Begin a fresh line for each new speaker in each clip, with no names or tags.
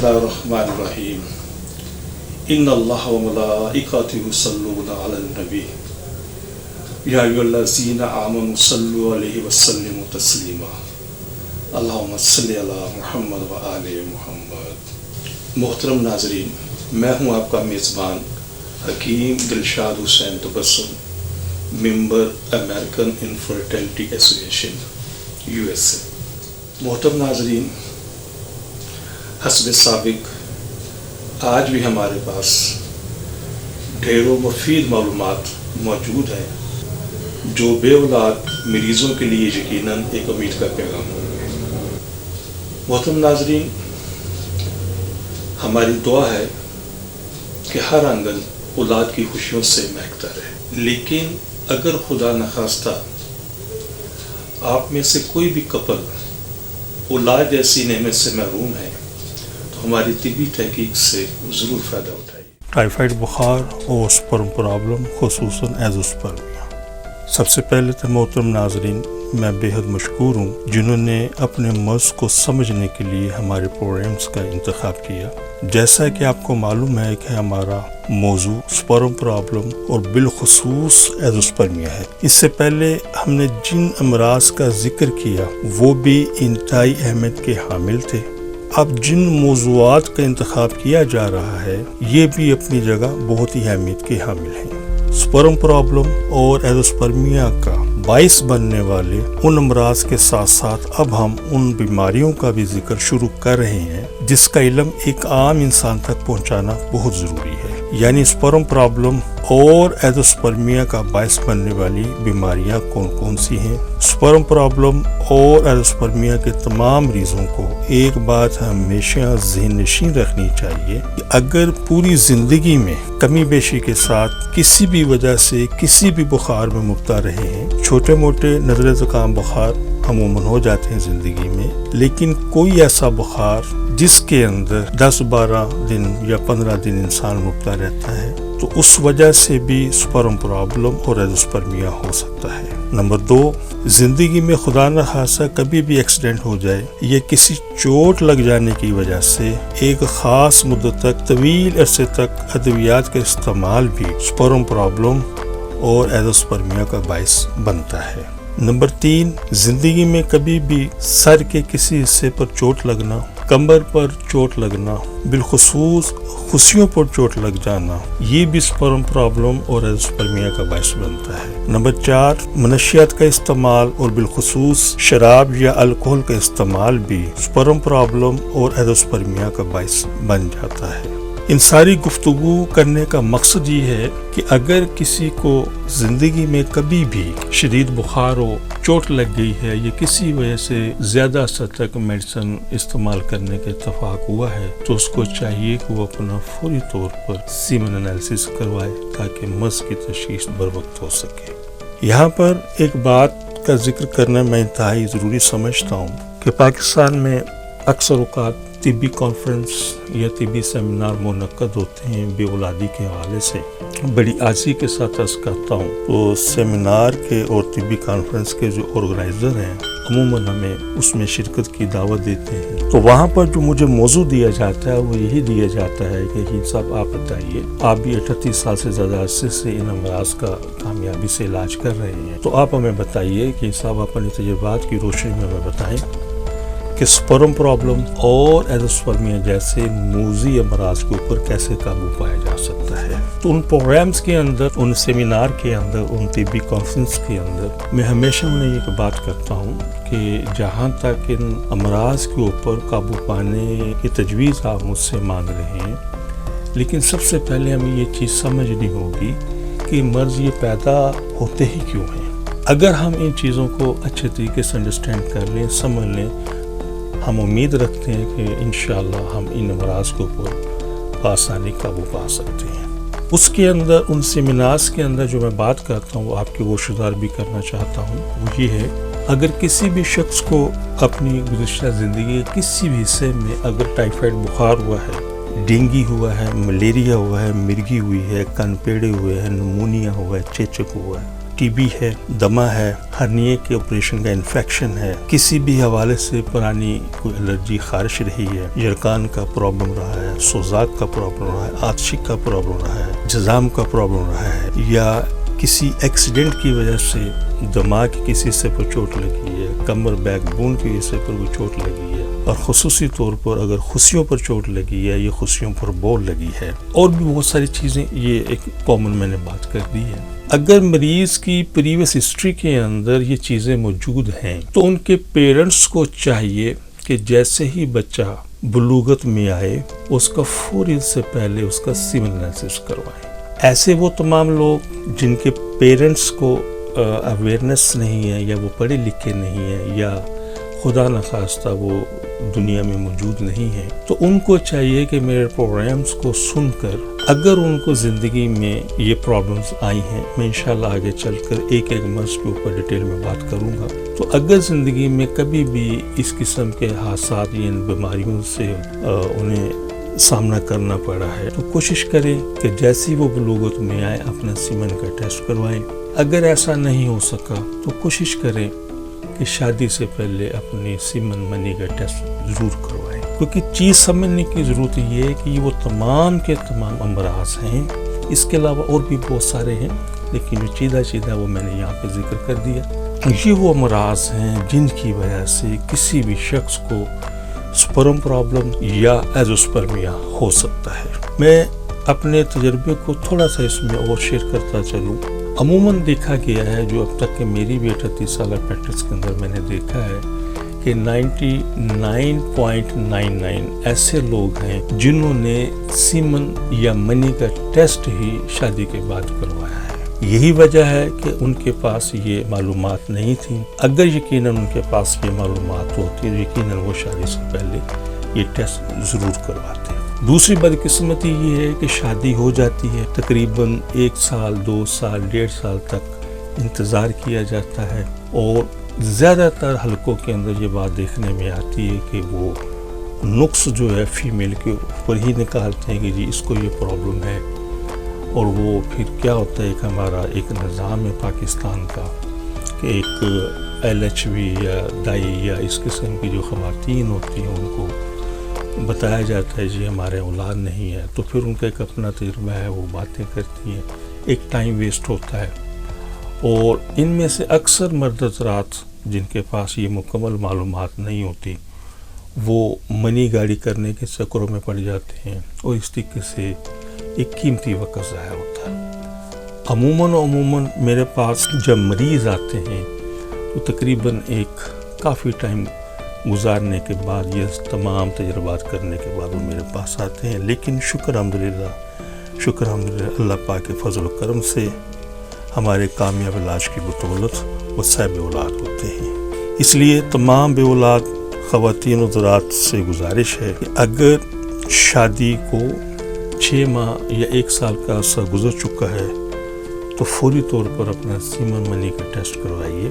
बिस्मिल्लाहिर्रहमानिर्रहीम इन्नल्लाह व मलाइकतहु युसल्लूना अलन नबी या अय्युहल्लज़ीना आमनु सल्लु अलैहि व सल्लिमु तस्लीमा अल्लाहुम्मा सल्लि अला मुहम्मद व आले मुहम्मद। मोहतरम नाज़रीन, मैं हूँ आपका मेज़बान Hakim Dilshad Hussain Tabassum, member American infertility association USA। मोहतरम नाज़रीन, हस्ब साबिक आज भी हमारे पास ढेरों मुफीद मालूमात मौजूद हैं जो बेऔलाद मरीज़ों के लिए यकीनन एक उम्मीद का पैगाम होंगे। मोहतरम नाज़रीन, हमारी दुआ है कि हर आंगन औलाद की खुशियों से महकता रहे, लेकिन अगर खुदा न खास्ता आप में से कोई भी कपल औलाद जैसी नेमत से महरूम है तो हमारी तिब्बी तहकीक से ज़रूर फ़ायदा उठाइए।
टाइफाइड बुखार और स्पर्म प्रॉब्लम खुसूसन एज़ोस्पर्मिया। सबसे पहले तो मोहतरम नाज़रीन, मैं बेहद मशकूर हूँ जिन्होंने अपने मर्ज़ को समझने के लिए हमारे प्रोग्राम्स का इंतखाब किया। जैसा कि आपको मालूम है कि हमारा मौजू स्पर्म प्रॉब्लम और बिलखुसूस एज़ोस्पर्मिया है। इससे पहले हमने जिन अमराज का जिक्र किया वो भी इंतहाई अहमियत के हामिल थे। अब जिन मौज़ूआत का इंतखाब किया जा रहा है ये भी अपनी जगह बहुत ही अहमियत के हामिल हैं। स्पर्म प्रॉब्लम और एज़ोस्पर्मिया का बाइस बनने वाले उन अमराज के साथ साथ अब हम उन बीमारियों का भी जिक्र शुरू कर रहे हैं जिसका इल्म एक आम इंसान तक पहुंचाना बहुत ज़रूरी है। यानी स्पर्म प्रॉब्लम और एज़ोस्पर्मिया का बाइस बनने वाली बीमारियां कौन कौन सी हैं। स्पर्म प्रॉब्लम और एज़ोस्पर्मिया के तमाम मरीज़ों को एक बात हमेशा ज़हन नशीन रखनी चाहिए कि अगर पूरी ज़िंदगी में कमी बेशी के साथ किसी भी वजह से किसी भी बुखार में मुब्तला रहे हैं, छोटे मोटे नज़ले ज़ुकाम बुखार अमूमन हो जाते हैं ज़िंदगी में, लेकिन कोई ऐसा बुखार जिसके अंदर 10-12 दिन या 15 दिन इंसान मुब्तला रहता है तो उस वजह से भी स्पर्म प्रॉब्लम और एज़ोस्पर्मिया हो सकता है। नंबर 2, ज़िंदगी में खुदा न खासा कभी भी एक्सीडेंट हो जाए या किसी चोट लग जाने की वजह से एक ख़ास मुद्दत तक तवील अरसे तक अद्वियात का इस्तेमाल भी स्पर्म प्रॉब्लम और एज़ोस्पर्मिया का बाइस बनता है। नंबर 3, जिंदगी में कभी भी सर के किसी हिस्से पर चोट लगना, कमर पर चोट लगना, बिलखुसूस खुशियों पर चोट लग जाना, ये भी स्पर्म प्रॉब्लम और एज़ोस्पर्मिया का बाइस बनता है। नंबर 4, मनशियात का इस्तेमाल और बिलखुसूस शराब या अल्कोहल का इस्तेमाल भी स्पर्म प्रॉब्लम और एज़ोस्पर्मिया का बाइस बन जाता है। इन सारी गुफ्तगू करने का मकसद ये है कि अगर किसी को ज़िंदगी में कभी भी शदीद बुखार हो, चोट लग गई है या किसी वजह से ज़्यादा अर्सा तक मेडिसिन इस्तेमाल करने का इत्तफाक हुआ है तो उसको चाहिए कि वो अपना फौरी तौर पर सीमन एनालिसिस करवाए ताकि मर्ज़ की तशख़ीस बर वक्त हो सके। यहाँ पर एक बात का जिक्र करना मैं इंतहाई ज़रूरी समझता हूँ कि पाकिस्तान में अक्सर औक़ात तिब्बी कॉन्फ्रेंस या तिब्बी सेमिनार मुनक्कद होते हैं बेऔलादी के हवाले से। बड़ी आजी के साथ अर्ज़ करता हूँ तो सेमिनार के और तिब्बी कॉन्फ्रेंस के जो ऑर्गेनाइज़र हैं अमूमन हमें उसमें शिरकत की दावत देते हैं तो वहाँ पर जो मुझे मौजू दिया जाता है वो यही दिया जाता है कि ही साहब आप बताइए, आप भी 38 साल से ज़्यादा अरसे से इन अमराज का कामयाबी से इलाज कर रहे हैं, तो आप हमें बताइए कि साहब अपने तजुर्बात की रोशनी में हमें बताएँ कि स्पर्म प्रॉब्लम और एज़ोस्पर्मिया जैसे मूजी अमराज के ऊपर कैसे काबू पाया जा सकता है। तो उन प्रोग्राम्स के अंदर, उन सेमिनार के अंदर, उन तिब्बी कॉन्फ्रेंस के अंदर मैं हमेशा उन्हें एक बात करता हूँ कि जहाँ तक इन अमराज के ऊपर काबू पाने की तजवीज़ आप मुझसे मांग रहे हैं, लेकिन सबसे पहले हमें ये चीज़ समझनी होगी कि मर्ज़ ये पैदा होते ही क्यों हैं। अगर हम इन चीज़ों को अच्छे तरीके से अंडरस्टैंड कर लें, समझ लें, हम उम्मीद रखते हैं कि इंशाअल्लाह हम इन अमराज के ऊपर आसानी काबू पा सकते हैं। उसके अंदर, उन सेमिनार्स के अंदर जो मैं बात करता हूँ वो आपके गोशदार भी करना चाहता हूँ, वो ये है अगर किसी भी शख्स को अपनी गुज़िश्ता ज़िंदगी के किसी भी हिस्से में अगर टाइफाइड बुखार हुआ है, डेंगू हुआ है, मलेरिया हुआ है, मिर्गी हुई है, कान पेड़े हुए हैं, नमूनिया हुआ है, चेचक हुआ है, ٹی بی ہے، دمہ ہے، ہرنیے کے آپریشن کا انفیکشن ہے، کسی بھی حوالے سے پرانی کوئی الرجی خارش رہی ہے، یرقان کا پرابلم رہا ہے، سوزاک کا پرابلم رہا ہے، آتشی کا پرابلم رہا ہے، جزام کا پرابلم رہا ہے، یا کسی ایکسیڈنٹ کی وجہ سے دماغ کی کسی حصے پر چوٹ لگی ہے، کمر بیک بون کے حصے پر کوئی چوٹ لگی ہے، اور خصوصی طور پر اگر خصیوں پر چوٹ لگی ہے یا خصیوں پر بول لگی ہے، اور بھی بہت ساری چیزیں، یہ ایک کامن میں نے بات کر دی ہے۔ اگر مریض کی پریویس ہسٹری کے اندر یہ چیزیں موجود ہیں تو ان کے پیرنٹس کو چاہیے کہ جیسے ہی بچہ بلوغت میں آئے اس کا فوری سے پہلے اس کا سیمن انالیسس کروائیں۔ ایسے وہ تمام لوگ جن کے پیرنٹس کو اویئرنیس نہیں ہے، یا وہ پڑھے لکھے نہیں ہیں، یا خدا نخواستہ وہ دنیا میں موجود نہیں ہیں، تو ان کو چاہیے کہ میرے پروگرامز کو سن کر اگر ان کو زندگی میں یہ پرابلمز آئی ہیں، میں انشاءاللہ آگے چل کر ایک ایک مرض کے اوپر ڈیٹیل میں بات کروں گا، تو اگر زندگی میں کبھی بھی اس قسم کے حادثات یا ان بیماریوں سے انہیں سامنا کرنا پڑا ہے تو کوشش کریں کہ جیسی وہ بلوغت میں آئے اپنا سیمن کا ٹیسٹ کروائیں۔ اگر ایسا نہیں ہو سکا تو کوشش کریں کہ شادی سے پہلے اپنی سیمن منی کا ٹیسٹ ضرور کروائیں، کیونکہ چیز سمجھنے کی ضرورت یہ ہے کہ وہ تمام کے تمام امراض ہیں، اس کے علاوہ اور بھی بہت سارے ہیں، لیکن جو چیدہ وہ میں نے یہاں پہ ذکر کر دیا، یہ وہ امراض ہیں جن کی وجہ سے کسی بھی شخص کو سپرم پرابلم یا ایزوسپرمیا ہو سکتا ہے۔ میں اپنے تجربے کو تھوڑا سا اس میں اور شیئر کرتا چلوں۔ عموماً دیکھا گیا ہے، جو اب تک کہ میری بھی 38 سالہ پریکٹس کے اندر میں نے دیکھا ہے کہ 99.99 ایسے لوگ ہیں جنہوں نے سیمن یا منی کا ٹیسٹ ہی شادی کے بعد کروایا ہے۔ یہی وجہ ہے کہ ان کے پاس یہ معلومات نہیں تھیں۔ اگر یقیناً ان کے پاس یہ معلومات ہوتی تو یقیناً وہ شادی سے پہلے یہ ٹیسٹ ضرور کرواتے۔ دوسری بدقسمتی یہ ہے کہ شادی ہو جاتی ہے، تقریباً 1 سال 2 سال 1.5 سال تک انتظار کیا جاتا ہے، اور زیادہ تر حلقوں کے اندر یہ بات دیکھنے میں آتی ہے کہ وہ نقص جو ہے فیمیل کے اوپر ہی نکالتے ہیں کہ جی اس کو یہ پرابلم ہے، اور وہ پھر کیا ہوتا ہے کہ ہمارا ایک نظام ہے پاکستان کا کہ ایک LHV یا دائی یا اس قسم کی جو خواتین ہوتی ہیں ان کو بتایا جاتا ہے جی ہمارے اولاد نہیں ہے، تو پھر ان کا ایک اپنا تجربہ ہے، وہ باتیں کرتی ہیں، ایک ٹائم ویسٹ ہوتا ہے، اور ان میں سے اکثر مرد حضرات جن کے پاس یہ مکمل معلومات نہیں ہوتی وہ منی گاڑی کرنے کے چکروں میں پڑ جاتے ہیں، اور اس طریقے سے ایک قیمتی وقت ضائع ہوتا ہے۔ عموماً میرے پاس جب مریض آتے ہیں تو تقریباً ایک کافی ٹائم گزارنے کے بعد یہ تمام تجربات کرنے کے بعد وہ میرے پاس آتے ہیں، لیکن شکر الحمدللہ اللہ پاک کے فضل و کرم سے ہمارے کامیاب علاج کی بدولت وہ صاحب اولاد ہوتے ہیں۔ اس لیے تمام بے اولاد خواتین و حضرات سے گزارش ہے کہ اگر شادی کو 6 ماہ یا 1 سال کا عرصہ گزر چکا ہے تو فوری طور پر اپنا سیمن منی کا ٹیسٹ کروائیے،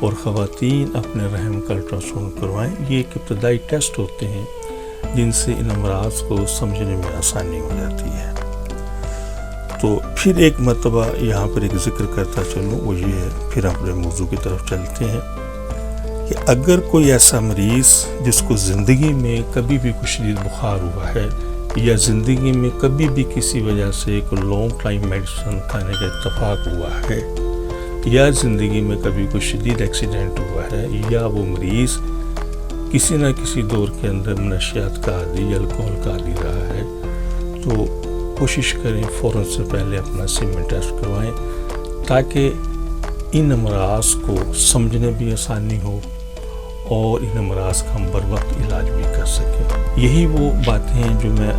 اور خواتین اپنے رحم کا الٹراساؤنڈ کروائیں۔ یہ ایک ابتدائی ٹیسٹ ہوتے ہیں جن سے ان امراض کو سمجھنے میں آسانی ہو جاتی ہے۔ تو پھر ایک مرتبہ یہاں پر ایک ذکر کرتا چلوں، وہ یہ ہے، پھر اپنے موضوع کی طرف چلتے ہیں، کہ اگر کوئی ایسا مریض جس کو زندگی میں کبھی بھی کوئی شدید بخار ہوا ہے، یا زندگی میں کبھی بھی کسی وجہ سے ایک لانگ ٹائم میڈیسن کھانے کا اتفاق ہوا ہے، یا زندگی میں کبھی کوئی شدید ایکسیڈنٹ ہوا ہے، یا وہ مریض کسی نہ کسی دور کے اندر منشیات کا عادی یا الکوہل کا عادی رہا ہے، تو کوشش کریں فوراً سے پہلے اپنا سیمن ٹیسٹ کروائیں، تاکہ ان امراض کو سمجھنے بھی آسانی ہو اور ان امراض کا ہم بر وقت علاج بھی کر سکیں۔ یہی وہ باتیں ہیں جو میں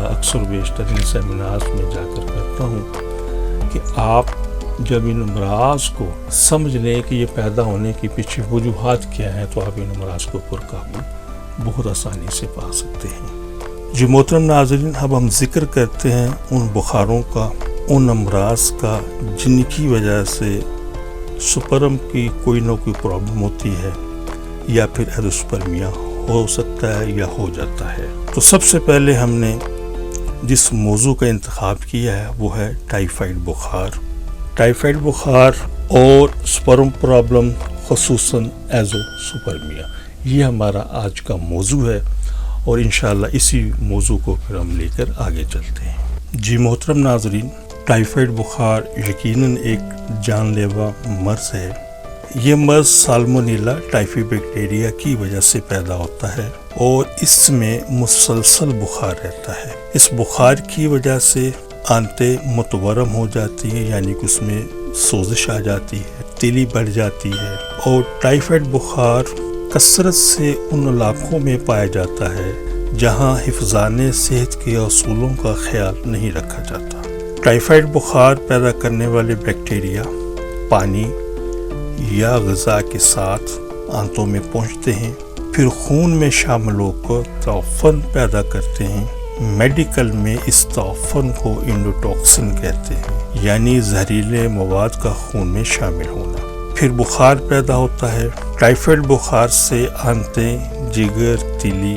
اکثر بیشتر ان سیمینارز میں جا کر کرتا ہوں، کہ آپ جب ان امراض کو سمجھ لیں کہ یہ پیدا ہونے کی پیچھے وجوہات کیا ہیں، تو آپ ان امراض کو پر قابو بہت آسانی سے پا سکتے ہیں۔ جو محترم ناظرین، اب ہم ذکر کرتے ہیں ان بخاروں کا، ان امراض کا جن کی وجہ سے سپرم کی کوئی نہ کوئی پرابلم ہوتی ہے، یا پھر ایزوسپرمیا ہو سکتا ہے یا ہو جاتا ہے۔ تو سب سے پہلے ہم نے جس موضوع کا انتخاب کیا ہے وہ ہے ٹائیفائڈ بخار، टाइफाइड बुखार और स्पर्म प्रॉब्लम ख़ुसूसन एज़ोस्पर्मिया, ये हमारा आज का मौजू है और इंशाअल्लाह इसी मौजू को फिर हम लेकर आगे चलते हैं। जी मोहतरम नाज़रीन, टाइफाइड बुखार यकीनन एक जानलेवा मर्ज़ है। ये मर्ज़ साल्मोनेला टाइफी बैक्टीरिया की वजह से पैदा होता है और इसमें मुसलसल बुखार रहता है। इस बुखार की वजह से आंतें मुतवरम हो जाती हैं, यानी कि उसमें सोजिश आ जाती है, तिली बढ़ जाती है। और टाइफाइड बुखार कसरत से उन इलाकों में पाया जाता है जहां हिफ़्ज़ाने सेहत के असूलों का ख्याल नहीं रखा जाता। टाइफाइड बुखार पैदा करने वाले बैक्टीरिया पानी या ग़िज़ा के साथ आंतों में पहुंचते हैं, फिर खून में शामिल होकर तौफ़न पैदा करते हैं। मेडिकल में इस तौफ़न को इंडोटॉक्सिन कहते हैं, यानी जहरीले मवाद का खून में शामिल होना। फिर बुखार पैदा होता है। टाइफाइड बुखार से आंतें, जिगर, तिली,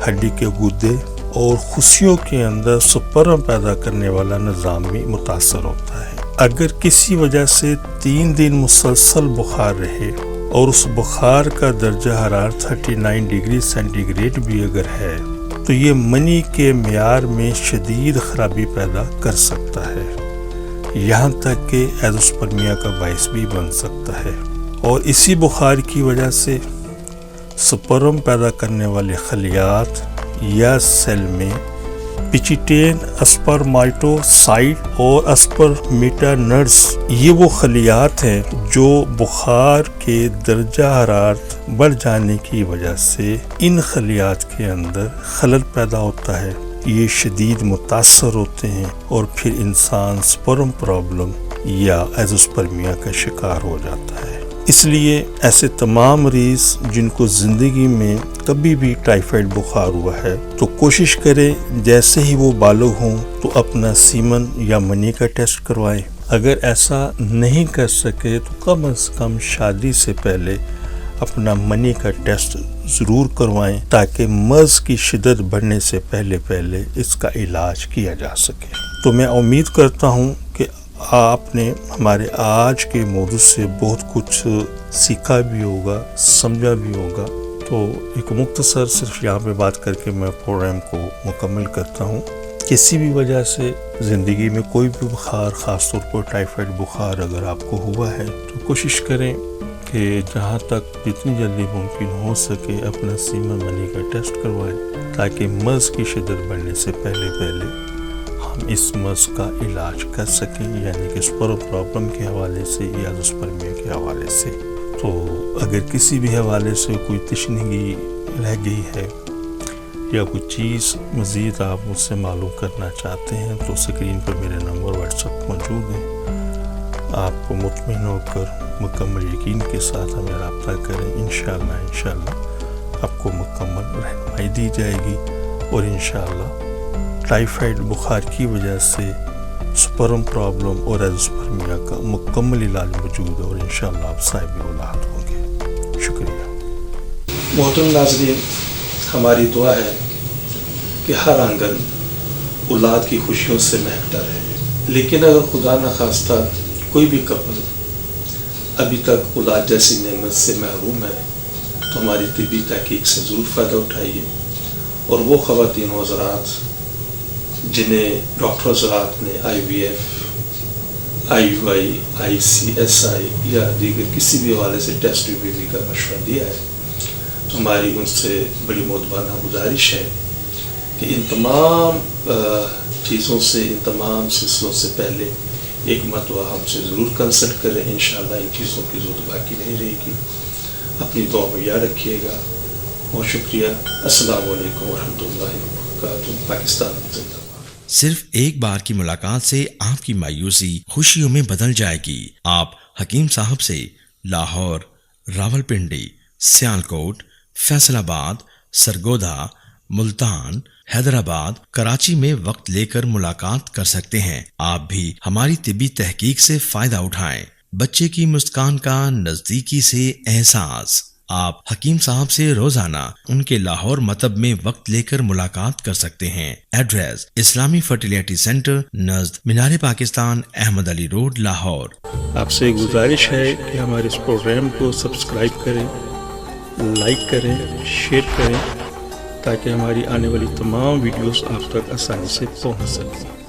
हड्डी के गुर्दे और खुशियों के अंदर स्पर्म पैदा करने वाला निज़ाम भी मुतासर होता है। अगर किसी वजह से 3 दिन मुसलसल बुखार रहे और उस बुखार का दर्जा हरारत 39 डिग्री सेंटीग्रेड भी अगर है तो ये मनी के मियार में शदीद खराबी पैदा कर सकता है, यहाँ तक कि एज़ोस्पर्मिया का बाइस भी बन सकता है। और इसी बुखार की वजह से स्पर्म पैदा करने वाले खलियात या सेल में पिचिटेन, स्पर्माटोसाइट और स्पर्मेटानड्स, ये वो खलियात हैं जो बुखार के दर्जा हरारत बढ़ जाने की वजह से इन खलियात के अंदर खलल पैदा होता है। ये शदीद मुतासर होते हैं और फिर इंसान स्पर्म प्रॉब्लम या एज़ोस्पर्मिया का शिकार हो जाता है। इसलिए ऐसे तमाम मरीज़ जिनको ज़िंदगी में कभी भी टाइफाइड बुखार हुआ है तो कोशिश करें जैसे ही वो बालग हों तो अपना सीमन या मनी का टेस्ट करवाएं। अगर ऐसा नहीं कर सके तो कम से कम शादी से पहले अपना मनी का टेस्ट ज़रूर करवाएं ताकि मर्ज़ की शिद्दत बढ़ने से पहले इसका इलाज किया जा सके। तो मैं उम्मीद करता हूँ कि आपने हमारे आज के मौजू से बहुत कुछ सीखा भी होगा, समझा भी होगा। तो एक मुख्तसर सिर्फ यहाँ पे बात करके मैं प्रोग्राम को मुकम्मल करता हूँ। किसी भी वजह से ज़िंदगी में कोई भी बुखार, ख़ास तौर पर टाइफाइड बुखार अगर आपको हुआ है तो कोशिश करें कि जहाँ तक जितनी जल्दी मुमकिन हो सके अपना सीमन मनी का टेस्ट करवाएं ताकि मर्ज़ की शिद्दत बढ़ने से पहले हम इस मर्ज़ का इलाज कर सकें, यानी कि स्पर्म प्रॉब्लम के हवाले से या एज़ोस्पर्मिया के हवाले से। तो अगर किसी भी हवाले से कोई तशनीगी रह गई है या कोई चीज़ मज़ीद आप मुझसे मालूम करना चाहते हैं तो स्क्रीन पर मेरे नंबर व्हाट्सएप मौजूद हैं। आपको मुतमईन होकर मुकम्मल यकीन के साथ हमें रब्ता करें। इंशाअल्लाह आपको मुकम्मल रहनुमाई दी जाएगी और इंशाअल्लाह टाइफाइड बुखार की वजह से स्पर्म प्रॉब्लम और एज़ोस्पर्मिया का मुकम्मल इलाज मौजूद है और इंशाअल्लाह आप साहिब औलाद होंगे। शुक्रिया।
मोहतरम नाज़रीन, हमारी दुआ है कि हर आंगन औलाद की खुशियों से महकता रहे, लेकिन अगर खुदा न खास्ता कोई भी कपल अभी तक औलाद जैसी नेमत से महरूम है तो हमारी तिब्बी तहकीक से ज़रूर फ़ायदा उठाइए। और वो ख़वातीन हज़रात जिन्हें डॉक्टर हज़रात ने IVF, IUI, ICSI या दीगर किसी भी हवाले से टेस्ट बेबी का मशवरा दिया है तो हमारी उनसे बड़ी मोहब्बाना गुजारिश है कि इन तमाम चीज़ों से, इन तमाम सिलसिलों से पहले एक मरतबा हमसे ज़रूर कंसल्ट करें। इंशाअल्लाह इन चीज़ों की ज़रूरत बाकी नहीं रहेगी। अपनी दुआ में याद रखिएगा। बहुत शुक्रिया। अस्सलामु अलैकुम वरहमतुल्लाहि वबरकातुहू। पाकिस्तान जिंदाबाद।
सिर्फ एक बार की मुलाकात से आपकी मायूसी खुशियों में बदल जाएगी। आप हकीम साहब से लाहौर, रावलपिंडी, सियालकोट, फैसलाबाद, सरगोधा, मुल्तान, हैदराबाद, कराची में वक्त लेकर मुलाकात कर सकते हैं। आप भी हमारी तिब्बी तहकीक से फायदा उठाएं। बच्चे की मुस्कान का नजदीकी से एहसास। آپ حکیم صاحب سے روزانہ ان کے لاہور مطب میں وقت لے کر ملاقات کر سکتے ہیں۔ ایڈریس اسلامی فرٹیلیٹی سینٹر نزد مینار پاکستان، احمد علی روڈ، لاہور۔
آپ سے گزارش ہے کہ ہمارے اس پروگرام کو سبسکرائب کریں، لائک کریں، شیئر کریں تاکہ ہماری آنے والی تمام ویڈیوز آپ تک آسانی سے پہنچ سکیں۔